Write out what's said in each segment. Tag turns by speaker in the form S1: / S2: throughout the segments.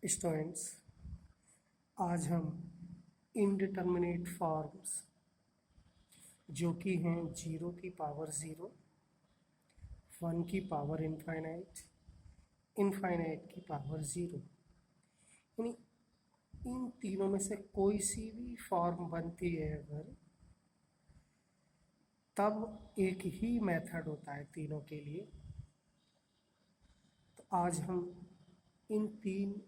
S1: Students, आज हम indeterminate forms जो कि हैं 0 की पावर 0, 1 की पावर इनफाइनाइट, इनफाइनाइट की पावर 0, यानी इन तीनों में से कोई सी भी फॉर्म बनती है अगर, तब एक ही मेथड होता है तीनों के लिए। तो आज हम इन तीन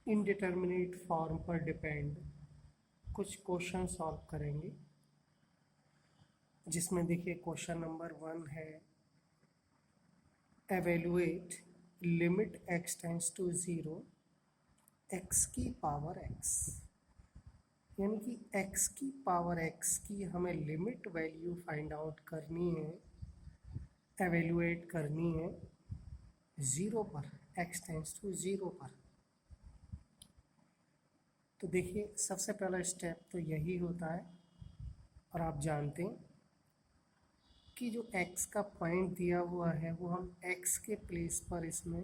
S1: इनडिटर्मिनेट फॉर्म पर डिपेंड कुछ क्वेश्चन सॉल्व करेंगे, जिसमें देखिए क्वेश्चन नंबर 1 है evaluate limit x tends to 0 x की पावर x, यानी कि x की पावर x की हमें लिमिट वैल्यू फाइंड आउट करनी है, एवेलुएट करनी है 0 पर, x टेंस टू 0 पर। तो देखिए सबसे पहला स्टेप तो यही होता है, और आप जानते हैं कि जो x का पॉइंट दिया हुआ है वो हम x के प्लेस पर इसमें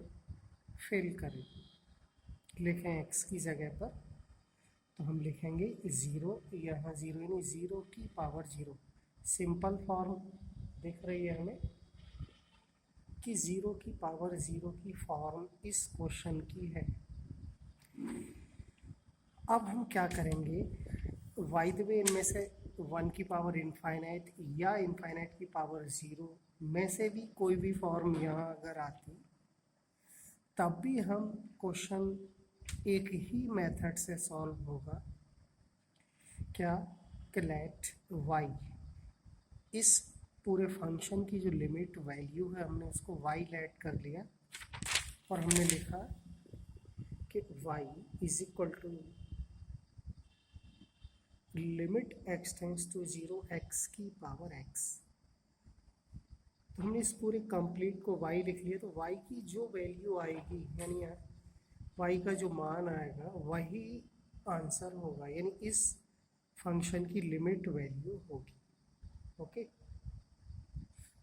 S1: फिल करें, लिखें x की जगह पर। तो हम लिखेंगे 0, यहाँ 0 यानी 0 की पावर 0। सिंपल फॉर्म दिख रही है हमें कि 0 की पावर 0 की फॉर्म इस क्वेश्चन की है। अब हम क्या करेंगे, बाय द वे इनमें से 1 की पावर इनफाइनाइट या इनफाइनाइट की पावर 0 में से भी कोई भी फॉर्म यहाँ अगर आती, तब भी हम क्वेश्चन एक ही मेथड से सॉल्व होगा, क्या कि लेट y, इस पूरे फंक्शन की जो लिमिट वैल्यू है हमने उसको y लेट कर लिया, और हमने लिखा कि y is equal to limit x tends to 0 x की पावर x। तो हमने इस पूरे कंप्लीट को y लिख लिया, तो y की जो वैल्यू आएगी, यानी y का जो मान आएगा वही आंसर होगा, यानी इस फंक्शन की लिमिट वैल्यू होगी। ओके,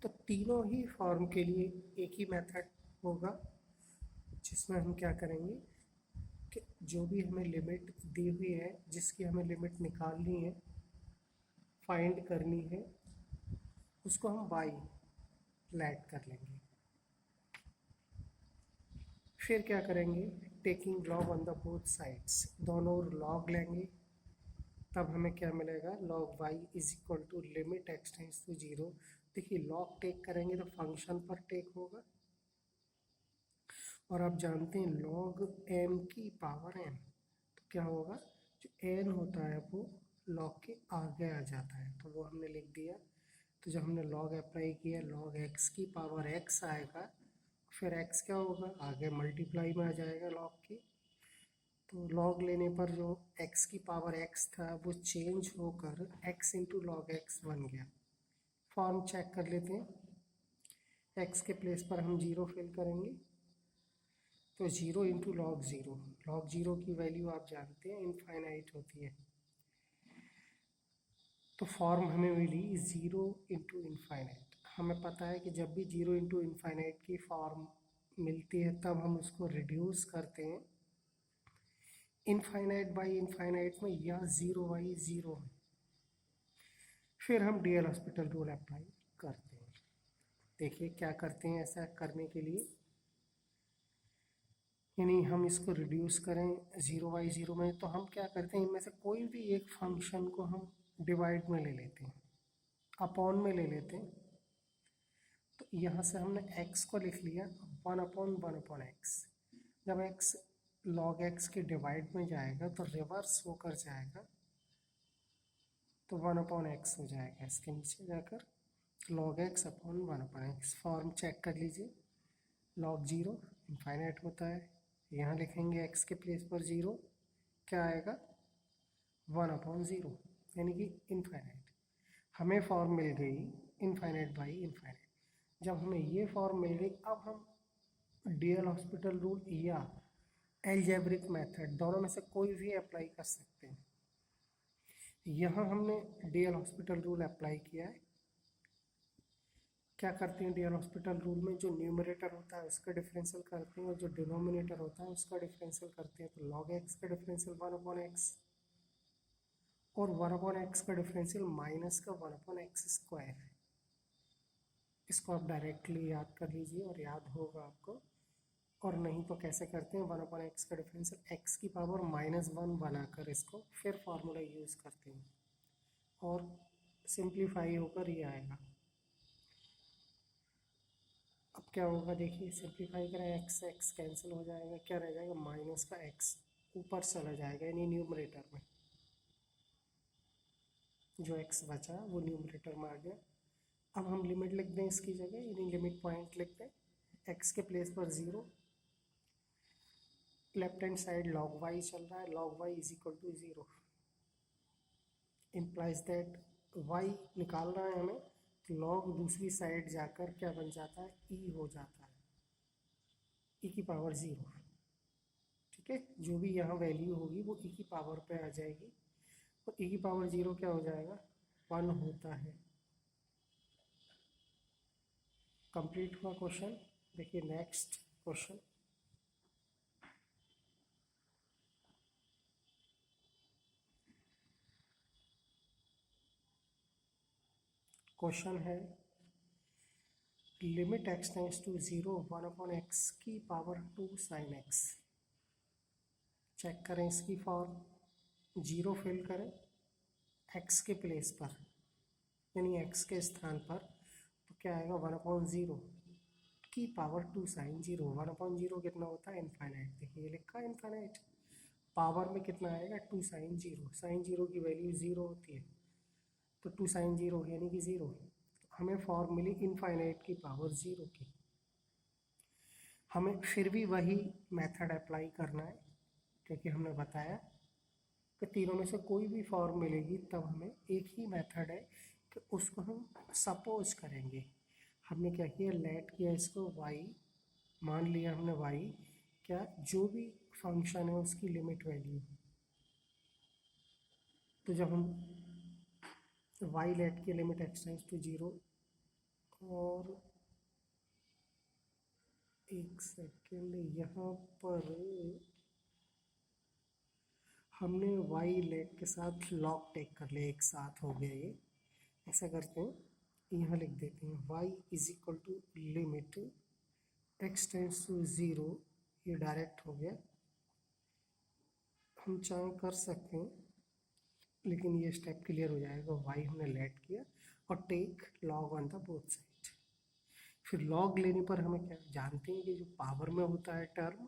S1: तो तीनों ही फॉर्म के लिए एक ही मेथड होगा, जिसमें हम क्या करेंगे कि जो भी हमें लिमिट दी हुई है, जिसकी हमें लिमिट निकालनी है, फाइंड करनी है, उसको हम y लेट कर लेंगे। फिर क्या करेंगे, taking log on the both sides, दोनों ओर लॉग लेंगे, तब हमें क्या मिलेगा, log y is equal to limit x tends to 0। देखिए लॉग टेक करेंगे तो फंक्शन पर टेक होगा, और आप जानते हैं लॉग m की पावर n, तो क्या होगा, जो n होता है वो लॉग के आगे आ जाता है, तो वो हमने लिख दिया। तो जब हमने लॉग अप्लाई किया, लॉग x की पावर x आएगा, फिर x क्या होगा, आगे मल्टीप्लाई में आ जाएगा लॉग के। तो लॉग लेने पर जो x की पावर x था वो चेंज होकर x इंटू लॉग x बन गया। फॉर्म चेक कर लेते हैं, x के प्लेस पर हम 0 फिल करेंगे, तो 0 इंटू लॉग 0, लॉग 0 की वैल्यू आप जानते हैं इनफाइनाइट होती है। तो फॉर्म हमें मिली 0 इंटू इनफाइनाइट। हमें पता है कि जब भी 0 इंटू इनफाइनाइट की फॉर्म मिलती है तब हम उसको रिड्यूस करते हैं इनफाइनाइट बाई इनफाइनाइट में, या 0 बाई 0 में। फिर हम D L hospital rule apply करते हैं। देखिए क्या करते हैं ऐसा करने के लिए, यानी हम इसको रिड्यूस करें 0 बाई 0 में, तो हम क्या करते हैं, इनमें से कोई भी एक फंक्शन को हम डिवाइड में ले लेते हैं, अपॉन में ले लेते हैं। तो यहाँ से हमने x को लिख लिया 1/1/x। जब x log x के डिवाइड में जाएगा तो रिवर्स होकर जाएगा, तो 1/x हो जाएगा, इसके नीचे जाकर log x upon 1/x। Form check कर लीजिए, log 0 इनफाइनाइट होता है, यहाँ लिखेंगे x के प्लेस पर 0, क्या आएगा 1/0, यानी कि इनफाइनाइट। हमें फॉर्म मिल गई इनफाइनाइट बाई इनफाइनाइट। जब हमें ये फॉर्म मिल गई, अब हम डी एल हॉस्पिटल रूल या एल्जेब्रिक मेथड दोनों में से कोई भी अप्लाई कर सकते हैं। यहाँ हमने D L hospital rule apply किया है, क्या करते हैं डी एल हॉस्पिटल रूल में, जो न्यूमरेटर होता है उसका डिफरेंशियल करते हैं और जो डिनोमिनेटर होता है उसका डिफरेंशियल करते हैं। तो लॉग एक्स का डिफरेंशियल 1/x और 1/x का डिफरेंशियल माइनस का 1/x²। इसको आप डायरेक्टली याद कर लीजिए और याद होगा आपको। और नहीं तो कैसे करते हैं, 1/x का डिफरेंशियल x की पावर -1 बनाकर इसको फिर फार्मूला यूज़ करते हैं और सिंप्लीफाई होकर ये आएगा। अब क्या होगा देखिए, सिंप्लीफाई करें, एक्स एक्स कैंसिल हो जाएगा, क्या रह जाएगा माइनस का एक्स ऊपर चला जाएगा यानी न्यूमरेटर में, जो एक्स बचा वो न्यूमरेटर में आ गया। अब हम लिमिट लिख दें इसकी जगह, यानी लिमिट पॉइंट लिख दें, एक्स के प्लेस पर 0, left hand side log y चल रहा है, log y is equal to 0, implies that y निकाल रहा है हमें, तो लॉग दूसरी साइड जाकर क्या बन जाता है, ई हो जाता है, ई की पावर 0। ठीक है, जो भी यहाँ वैल्यू होगी वो ई की पावर पे आ जाएगी, तो ई की पावर 0 क्या हो जाएगा, 1 होता है। कंप्लीट हुआ क्वेश्चन। देखिए नेक्स्ट क्वेश्चन, क्वेश्चन है limit x tends to 0 1/x की पावर 2 sin x। चेक करें इसकी फॉर्म, 0 फिल करें x के प्लेस पर, यानी x के स्थान पर, तो क्या आएगा 1/0 की पावर 2 sin 0। 1/0 कितना होता है, इनफाइनाइट। देखिए ये लिखा है इनफाइनाइट, पावर में कितना आएगा 2 sin 0, sin 0 की वैल्यू 0 होती है, तो 2 sin 0 यानी कि 0। हमें फॉर्म मिली इनफाइनाइट की पावर 0 की। हमें फिर भी वही मेथड अप्लाई करना है, क्योंकि हमने बताया कि तीनों में से कोई भी फॉर्म मिलेगी तब हमें एक ही मेथड है कि उसको हम सपोज करेंगे। हमने क्या किया, लेट किया इसको y, मान लिया हमने y क्या, जो भी फंक्शन है उसकी लिमिट वैल्यू। तो जब हम y लेट की लिमिट x टेंड्स टू 0, और एक सेकेंड यहाँ पर हमने y लेट के साथ लॉग टेक कर लिया, एक साथ हो गया ये। ऐसा करते हैं, यहाँ लिख देते हैं y is equal to limit x tends to 0, ये डायरेक्ट हो गया। हम चाहे कर सकते हैं, लेकिन ये स्टेप क्लियर हो जाएगा, y हमने लेट किया और take log on the both side. फिर लॉग लेने पर हमें क्या जानते हैं कि जो पावर में होता है टर्म,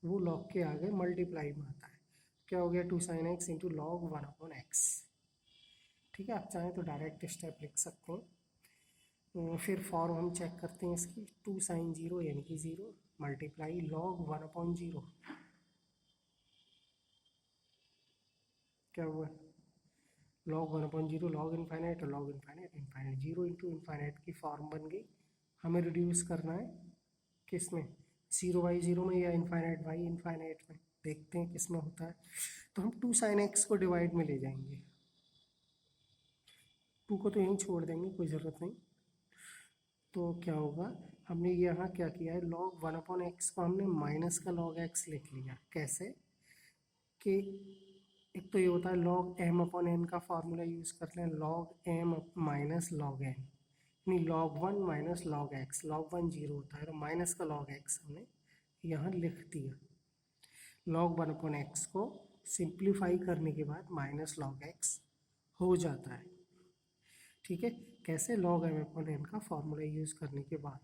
S1: वो लॉग के आगे मल्टीप्लाई में आता है। क्या हो गया 2 sin x into log 1/x। ठीक है, आप चाहें तो डायरेक्ट स्टेप लिख सकते हैं। फिर फॉर्म हम चेक करते हैं इसकी, 2 sin 0 यानी कि 0 मल्टीप्लाई लॉग 1/0, क्या हुआ लॉग 1/0, लॉग इनफाइनाइट और log infinite, infinite 0 into infinite की फॉर्म बन गई। हमें रिड्यूस करना है किस में, 0/0 में या इनफाइनाइट बाई इनफाइनाइट में, देखते हैं किस में होता है। तो हम 2 sin x को डिवाइड में ले जाएंगे, 2 को तो यहीं छोड़ देंगे, कोई ज़रूरत नहीं। तो क्या होगा, हमने यहाँ क्या किया है, लॉग 1/x को हमने माइनस का लॉग x लिख लिया। कैसे कि एक तो ये होता है लॉग m/n का फार्मूला यूज़ कर लें, log m minus log n, यानी log 1 minus log x, log 1 0 होता है, तो माइनस का log x हमने यहाँ लिख दिया। log 1/x को सिंप्लीफाई करने के बाद माइनस log x हो जाता है। ठीक है, कैसे log m/n का फॉर्मूला यूज़ करने के बाद।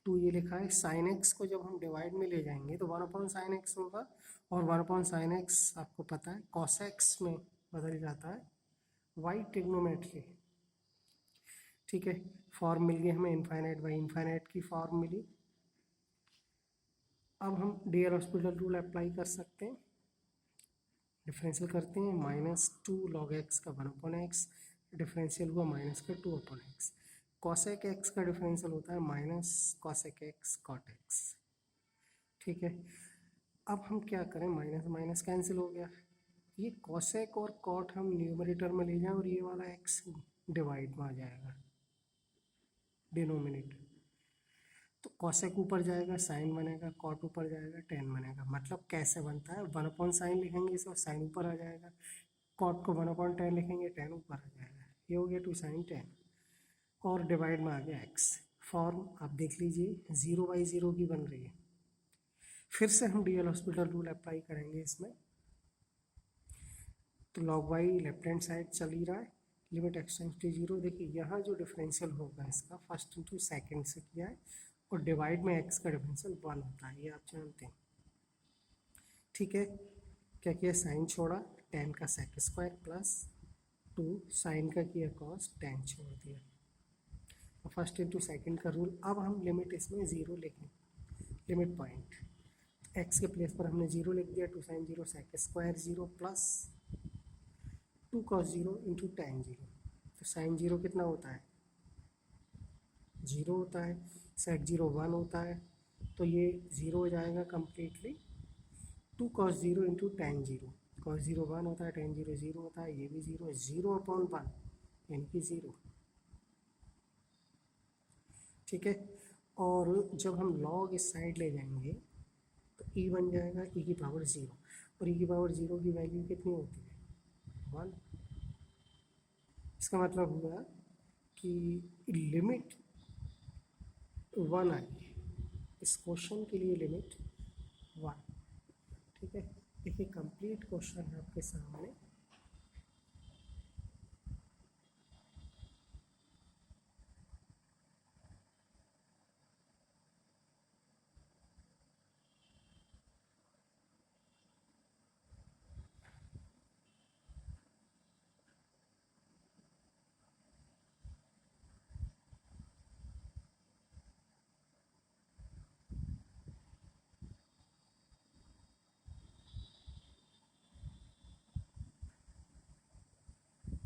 S1: तो ये लिखा है sin x को जब हम डिवाइड में ले जाएंगे तो 1/sin x होगा, और 1/sin x आपको पता है cos x में बदल जाता है y ट्रिग्नोमेट्री। ठीक है, फॉर्म मिल गई हमें, इनफाइनाइट बाई इनफाइनाइट की फॉर्म मिली। अब हम D L hospital rule apply कर सकते हैं, डिफरेंशियल करते हैं, -2 log x का 1/x, डिफरेंशियल हुआ माइनस का 2/x। cosec x का डिफरेंशियल होता है minus cosec x cot x। ठीक है, अब हम क्या करें, माइनस माइनस कैंसिल हो गया, ये cosec और cot हम न्यूमरेटर में ले जाएं और ये वाला x डिवाइड में आ जाएगा। डिनोमिनेटर। तो कॉसेक ऊपर जाएगा, साइन बनेगा, कॉट ऊपर जाएगा, टेन बनेगा। मतलब कैसे बनता है, 1/sin लिखेंगे इसे और साइन ऊपर आ जाएगा, कॉट को 1/10 लिखेंगे, टेन ऊपर आ जाएगा। ये हो गया 2sin10 और डिवाइड में आ गया x। फॉर्म आप देख लीजिए 0/0 की बन रही है। फिर से हम D L hospital rule apply करेंगे इसमें। तो log y left hand side चल ही रहा है, लिमिट x टेंड्स टू 0। देखिए यहाँ जो डिफरेंशियल होगा इसका फर्स्ट इंटू सेकेंड से किया है और डिवाइड में x का डिफरेंशियल 1 होता है, ये आप जानते हैं। ठीक है, क्या किया, साइन छोड़ा, tan का sec स्क्वायर प्लस 2 साइन का किया cos tan छोड़ दिया। फर्स्ट इंटू सेकेंड का रूल। अब हम लिमिट इसमें 0 लिखें, लिमिट पॉइंट x के प्लेस पर हमने 0 लिख दिया, 2sin0 sec square 0 plus 2 cos 0 into tan 0। तो sin 0 कितना होता है, 0 होता है, sec 0 1 होता है, तो ये 0 हो जाएगा completely. 2 cos 0 into tan 0, cos 0 1 होता है, tan 0 0 होता है, ये भी 0, 0/1 यानी कि 0। ठीक है, और जब हम log इस साइड ले जाएंगे तो e बन जाएगा e की पावर 0, और e की पावर 0 की वैल्यू कितनी होती है, 1। इसका मतलब हुआ कि लिमिट 1 आई, इस क्वेश्चन के लिए लिमिट 1। ठीक है, देखिए कंप्लीट क्वेश्चन है आपके सामने।